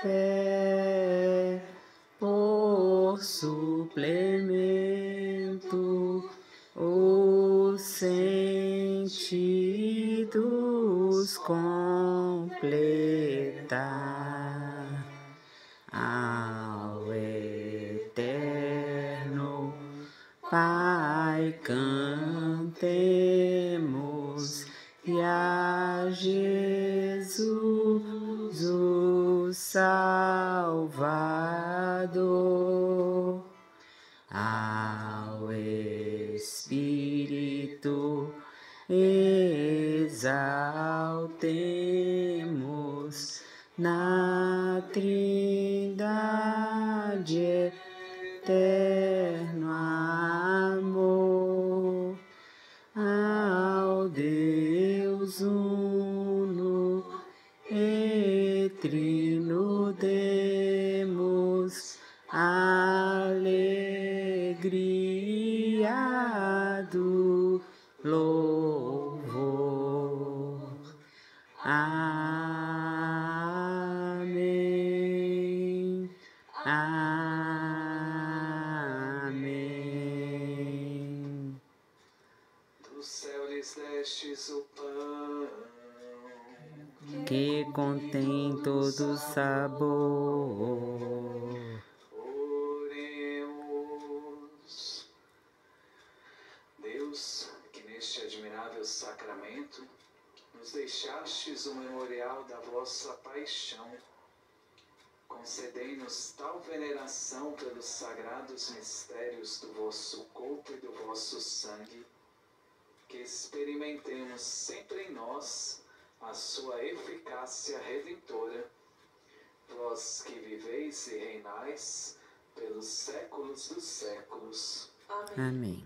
fé, por suplemento, os sentidos completar. Ao eterno Pai cantemos, e a Jesus o Salvador, ao Espírito exaltemos na Trindade eterno amor, ao Deus uno e trino demos alegria do louvor. Amém. Amém. Do céu lhes destes o pão que contém todo sabor. Oremos. Deus, que neste admirável sacramento nos deixastes o memorial da vossa paixão, concedei-nos tal veneração pelos sagrados mistérios do vosso corpo e do vosso sangue, que experimentemos sempre em nós a sua eficácia redentora, vós que viveis e reinais pelos séculos dos séculos. Amém.